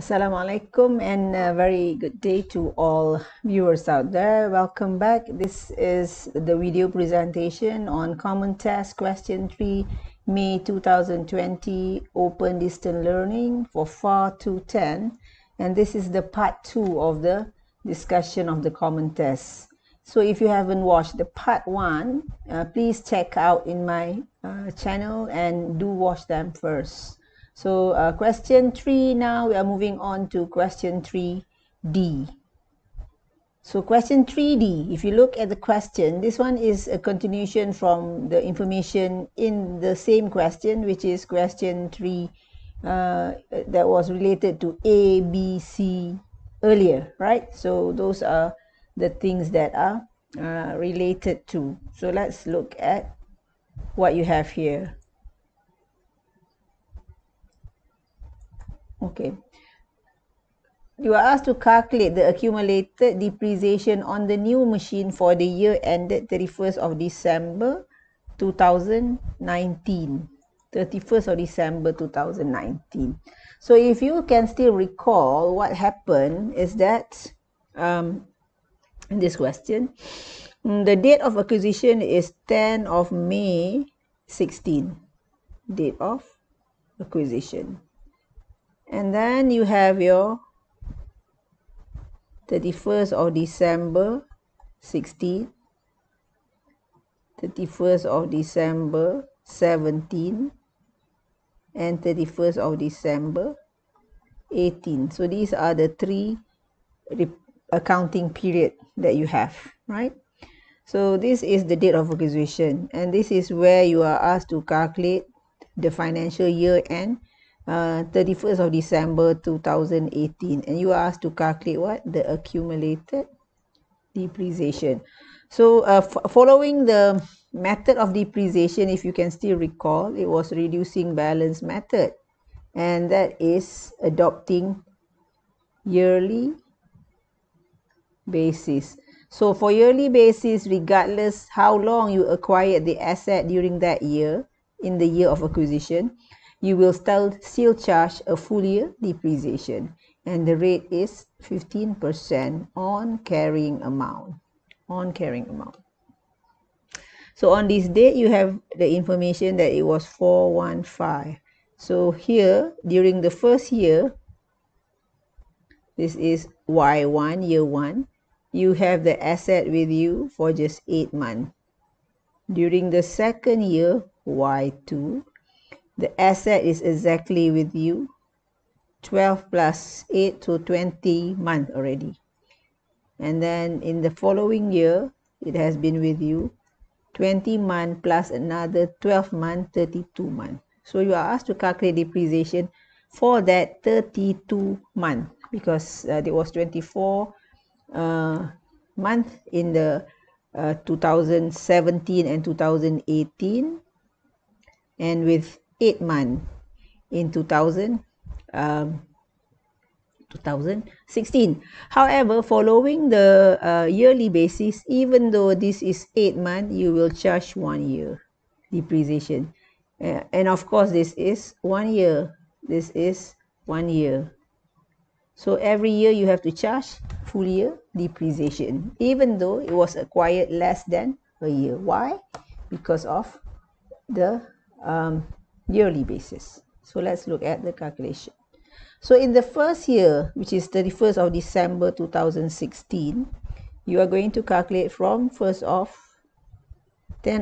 Assalamualaikum and a very good day to all viewers out there. Welcome back. This is the video presentation on Common Test Question 3, May 2020, Open Distance Learning for FAR210. And this is the part 2 of the discussion of the Common Test. So if you haven't watched the part 1, please check out in my channel and do watch them first. So question 3 now, we are moving on to question 3D. So question 3D, if you look at the question, this one is a continuation from the information in the same question, which is question 3 that was related to A, B, C earlier, right? So those are the things that are related to. So let's look at what you have here. Okay, you are asked to calculate the accumulated depreciation on the new machine for the year ended 31st of December 2019. 31st of December 2019. So if you can still recall, what happened is that in this question, the date of acquisition is 10 of May 16. Date of acquisition. And then you have your 31st of December 16, 31st of December 17, and 31st of December 18. So these are the three accounting period that you have, right? So this is the date of acquisition, and this is where you are asked to calculate the financial year end 31st of December 2018, and you are asked to calculate what? The accumulated depreciation. So following the method of depreciation, if you can still recall, it was reducing balance method, and that is adopting yearly basis. So for yearly basis, regardless how long you acquired the asset during that year, in the year of acquisition, you will still charge a full year depreciation, and the rate is 15% on carrying amount. So on this date, you have the information that it was 415. So here, during the first year, this is Y1, year 1, you have the asset with you for just 8 months. During the second year, Y2, the asset is exactly with you 12 plus 8 to 20 months already. And then in the following year, it has been with you 20 months plus another 12 months, 32 months. So you are asked to calculate depreciation for that 32 months, because there was 24 months in the 2017 and 2018, and with 8 months in 2016. However, following the yearly basis, even though this is 8 months, you will charge 1 year depreciation. And of course, this is 1 year. This is 1 year. So every year you have to charge full year depreciation, even though it was acquired less than a year. Why? Because of the yearly basis. So let's look at the calculation. So in the first year, which is 31st of December 2016, you are going to calculate from 10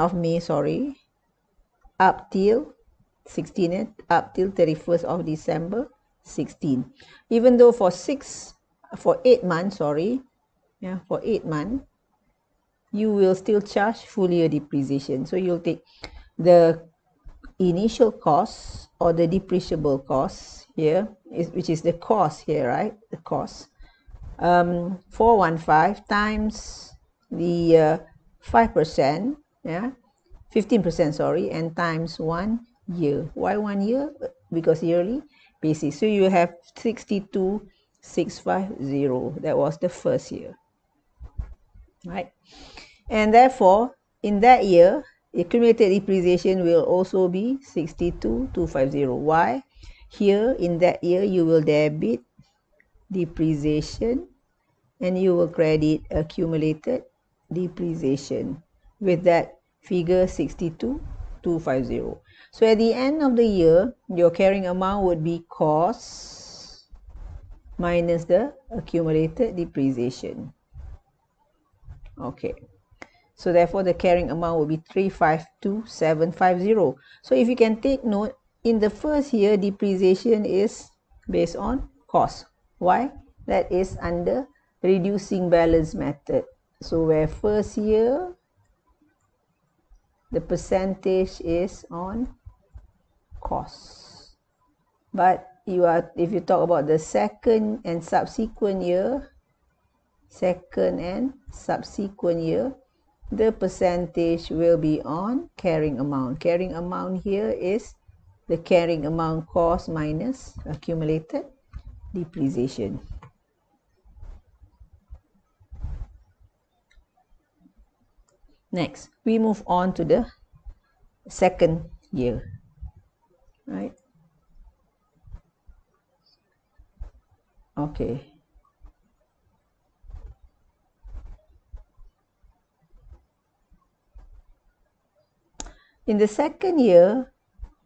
of May, up till 16, up till 31st of December 16. Even though for 8 months, for 8 months, you will still charge full year depreciation. So you'll take the initial cost or the depreciable cost here, which is the cost here, right? The cost 415 times the 5%, 15%, and times 1 year. Why 1 year? Because yearly basis. So you have 62,650. That was the first year, right? And therefore, in that year, accumulated depreciation will also be 62,250. Why? Here in that year, you will debit depreciation, and you will credit accumulated depreciation with that figure 62,250. So at the end of the year, your carrying amount would be cost minus the accumulated depreciation. Okay. So therefore, the carrying amount will be 352,750. So if you can take note, in the first year, depreciation is based on cost. Why? That is under reducing balance method. So where first year, the percentage is on cost. But if you talk about the second and subsequent year, the percentage will be on carrying amount. Carrying amount here is the carrying amount cost minus accumulated depreciation. Next, we move on to the second year, right? Okay. In the second year,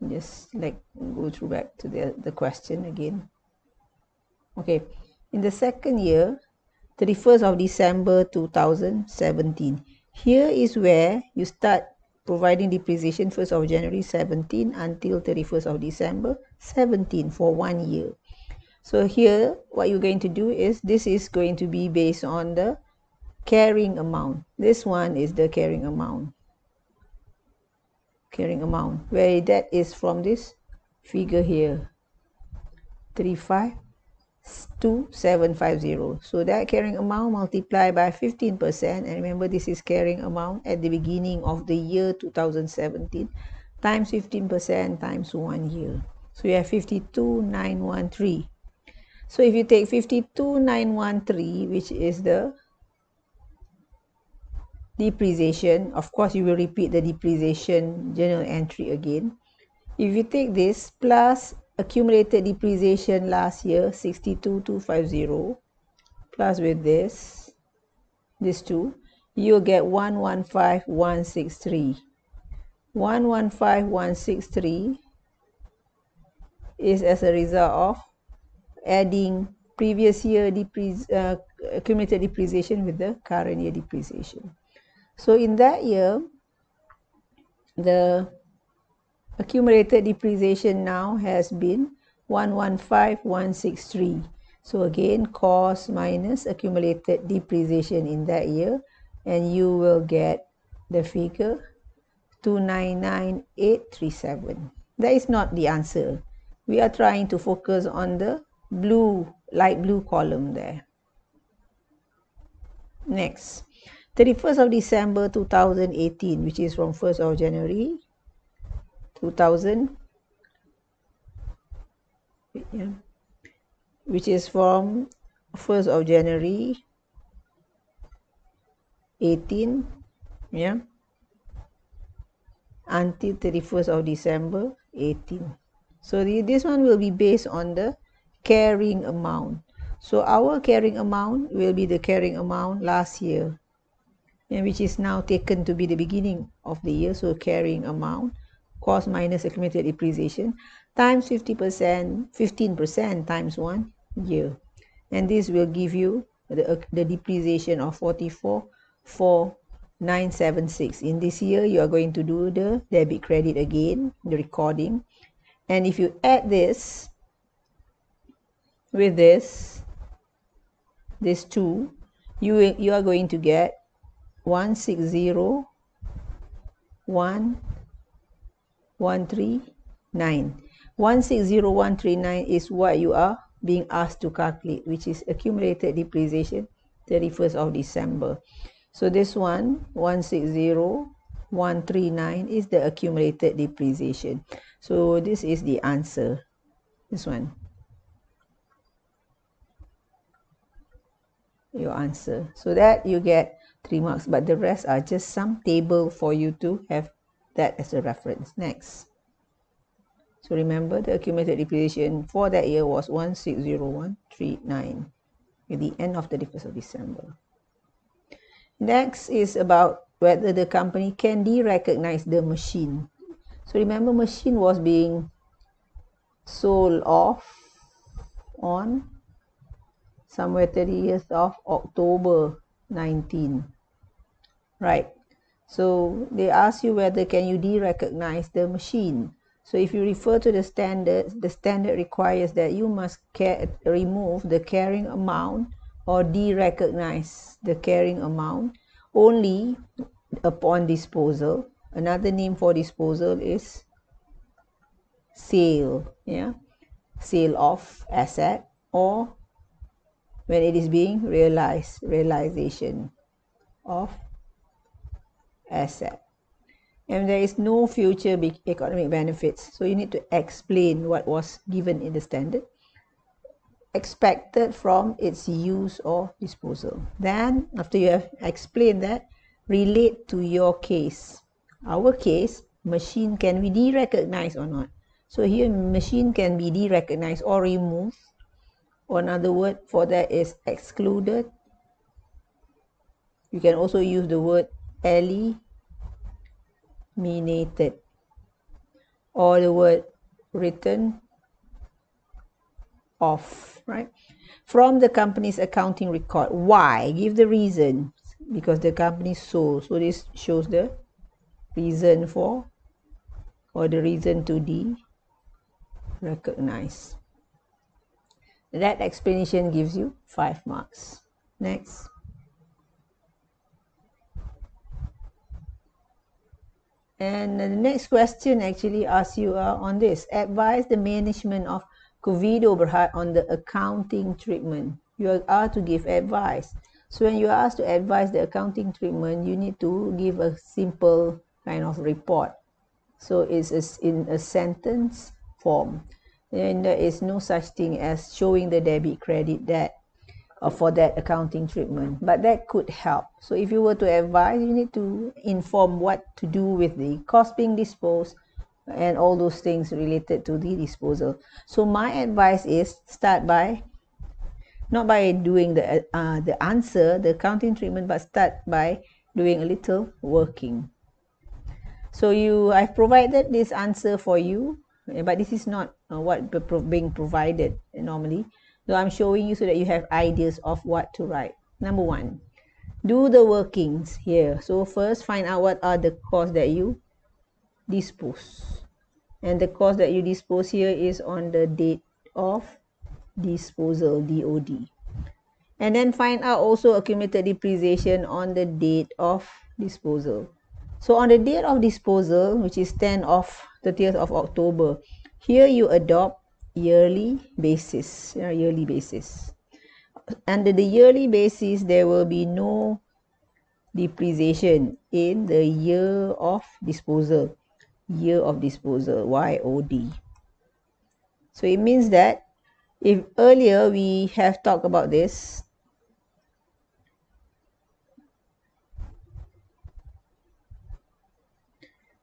just go through back to the question again. Okay, in the second year, 31st of December 2017. Here is where you start providing depreciation 1st of January 17 until 31st of December 17 for 1 year. So here, what you're going to do is, this is going to be based on the carrying amount. This one is the carrying amount. Where that is from this figure here, 352,750. So that carrying amount multiplied by 15%, and remember this is carrying amount at the beginning of the year 2017, times 15% times 1 year. So you have 52,913. So if you take 52,913, which is the depreciation, of course you will repeat the depreciation journal entry again. If you take this plus accumulated depreciation last year 62,250 plus with this two, you'll get 115,163. 115,163 is as a result of adding previous year accumulated depreciation with the current year depreciation. So in that year, the accumulated depreciation now has been 115,163. So again, cost minus accumulated depreciation in that year, and you will get the figure 299,837. That is not the answer. We are trying to focus on the light blue column there. Next, 31st of December 2018, which is from 1st of January 2000, which is from 1st of January 18, until 31st of December 18. So this one will be based on the carrying amount. So our carrying amount will be the carrying amount last year, which is now taken to be the beginning of the year. So carrying amount, cost minus accumulated depreciation, times 15% times 1 year. And this will give you the depreciation of 44,976. In this year, you are going to do the debit credit again, the recording. And if you add this with this two, you are going to get 160,139. 160,139 is what you are being asked to calculate, which is accumulated depreciation 31st of December. So this one, 160,139 is the accumulated depreciation. So this is the answer, this one, your answer. So that you get 3 marks, but the rest are just some table for you to have that as a reference. Next. So remember, the accumulated depreciation for that year was 160139 at the end of 31st of December. Next is about whether the company can derecognize the machine. So remember, machine was being sold off on somewhere 30th of October 19, right? So they ask you whether can you derecognize the machine. So if you refer to the standard requires that you must remove the carrying amount or derecognize the carrying amount only upon disposal. Another name for disposal is sale, yeah, sale of asset, or when it is being realization of asset. And there is no future economic benefits, so you need to explain what was given in the standard expected from its use or disposal. Then after you have explained that, relate to your case. Our case, machine can be derecognized or not. So here machine can be derecognized or removed, or another word for that is excluded. You can also use the word eliminated, or the word written off, right? From the company's accounting record. Why? Give the reason. Because the company sold. So this shows the reason for, or the reason to derecognize. That explanation gives you 5 marks. Next. And the next question actually asks you on this. Advise the management of COVID overhead on the accounting treatment. You are to give advice. So when you are asked to advise the accounting treatment, you need to give a simple kind of report. So it's in a sentence form. And there is no such thing as showing the debit credit that for that accounting treatment, but that could help. So if you were to advise, you need to inform what to do with the cost being disposed and all those things related to the disposal. So my advice is start by, not by doing the answer, the accounting treatment, but start by doing a little working. So I've provided this answer for you, but this is not what being provided normally. So I'm showing you so that you have ideas of what to write. Number 1, do the workings here. So first, find out what are the costs that you dispose. And the cost that you dispose here is on the date of disposal, DOD. And then find out also accumulated depreciation on the date of disposal. So on the date of disposal, which is 30th of October, here you adopt yearly basis. Under the yearly basis, there will be no depreciation in the year of disposal, YOD. So it means that if earlier we have talked about this,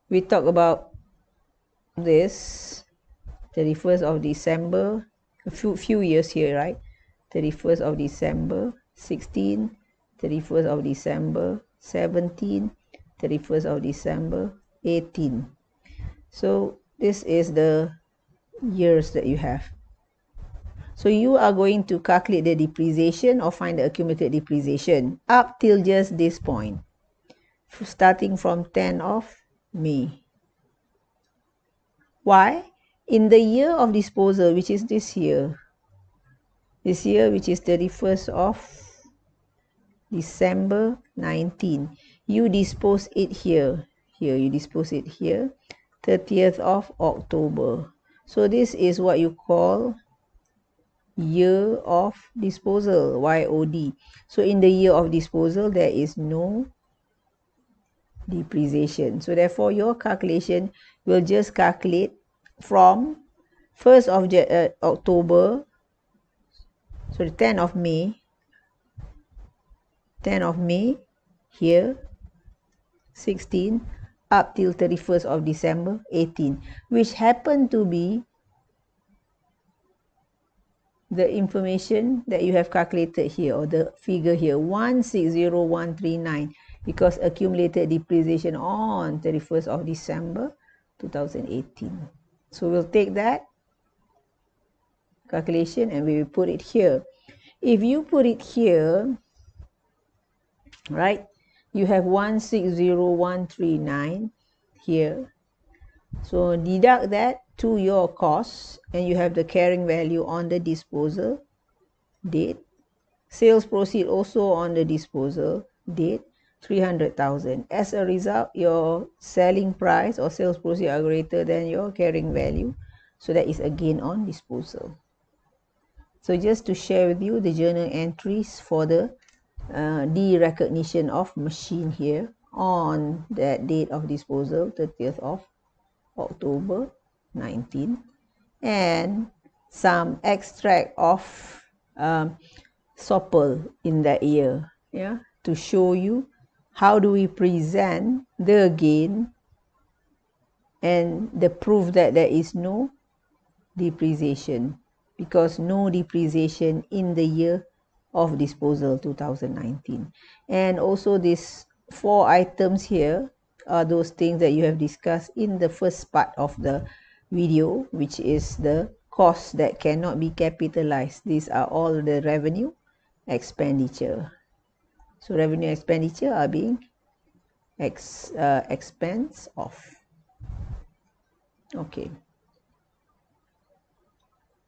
we talk about this 31st of December, a few years here, right? 31st of December 16, 31st of December 17, 31st of December 18. So this is the years that you have. So you are going to calculate the depreciation or find the accumulated depreciation up till just this point, starting from 10 of May. Why? In the year of disposal, which is this year, which is 31st of December 19, you dispose it here, you dispose it here, 30th of October. So this is what you call year of disposal, YOD. So in the year of disposal, there is no depreciation. So therefore, your calculation will just calculate from 1st of October, so the 10th of May, here, 16, up till 31st of December 18, which happened to be the information that you have calculated here, or the figure here, 160139, because accumulated depreciation on 31st of December 2018. So we'll take that calculation and we will put it here. If you put it here, right, you have 160139 here. So deduct that to your costs and you have the carrying value on the disposal date. Sales proceed also on the disposal date, 300,000. As a result, your selling price or sales proceed are greater than your carrying value. So that is a gain on disposal. So just to share with you the journal entries for the derecognition of machine here on that date of disposal, 30th of October 19, and some extract of SOPL in that year, yeah, to show you how do we present the gain and the proof that there is no depreciation, because no depreciation in the year of disposal 2019. And also these 4 items here are those things that you have discussed in the first part of the video, which is the costs that cannot be capitalized. These are all the revenue expenditure. So revenue expenditure are being expense off. Okay.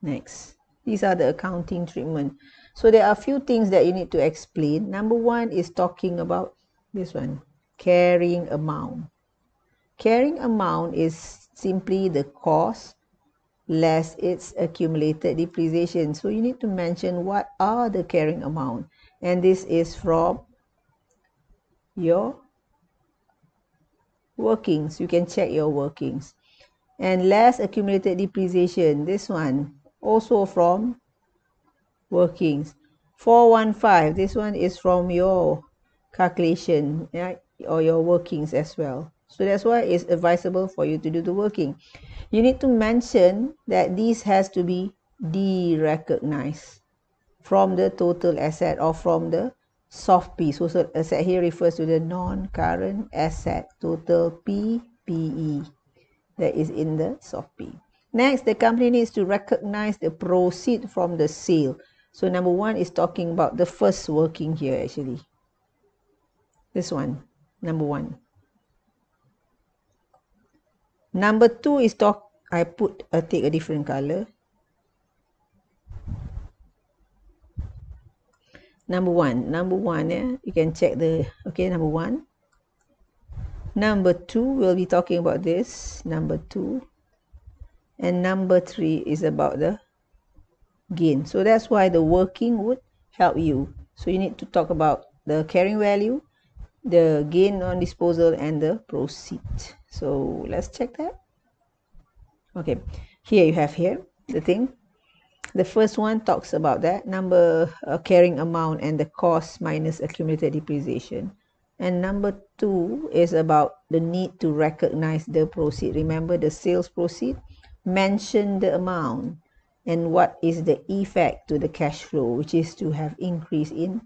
Next, these are the accounting treatment. So there are a few things that you need to explain. Number one is talking about this one, carrying amount. Carrying amount is simply the cost less its accumulated depreciation. So you need to mention what are the carrying amount. And this is from your workings. You can check your workings. And less accumulated depreciation, this one also from workings. 415, this one is from your calculation, right, or your workings as well. So that's why it's advisable for you to do the working. You need to mention that this has to be derecognized from the total asset or from the soft P. So asset here refers to the non-current asset, total PPE, that is in the soft P. Next, the company needs to recognize the proceed from the sale. So number one is talking about the first working here actually. This one, number one. Number two is I take a different color. Number one, yeah, you can check the, okay, number one. Number two, we'll be talking about this, number two. And number three is about the gain. So that's why the working would help you. So you need to talk about the carrying value, the gain on disposal, and the proceed. So let's check that. Okay, here you have here the thing. The first one talks about that number carrying amount and the cost minus accumulated depreciation. And number two is about the need to recognize the proceed. Remember the sales proceed, mention the amount and what is the effect to the cash flow, which is to have increase in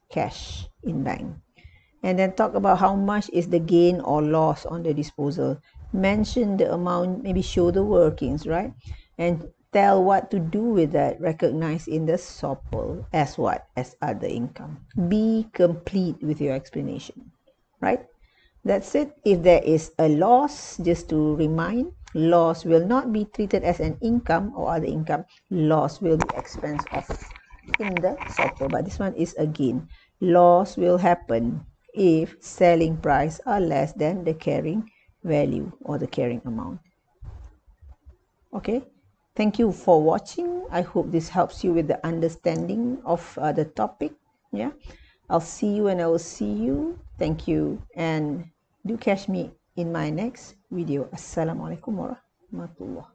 cash in bank. And then talk about how much is the gain or loss on the disposal. Mention the amount, maybe show the workings, right? And tell what to do with that, recognize in the SOPL as what? As other income. Be complete with your explanation, right? That's it. If there is a loss, just to remind, loss will not be treated as an income or other income. Loss will be expense off in the SOPL, but this one is a gain. Loss will happen if selling price are less than the carrying value or the carrying amount. Okay. Thank you for watching. I hope this helps you with the understanding of the topic. Yeah, I'll see you and I will see you. Thank you, and do catch me in my next video. Assalamualaikum warahmatullah.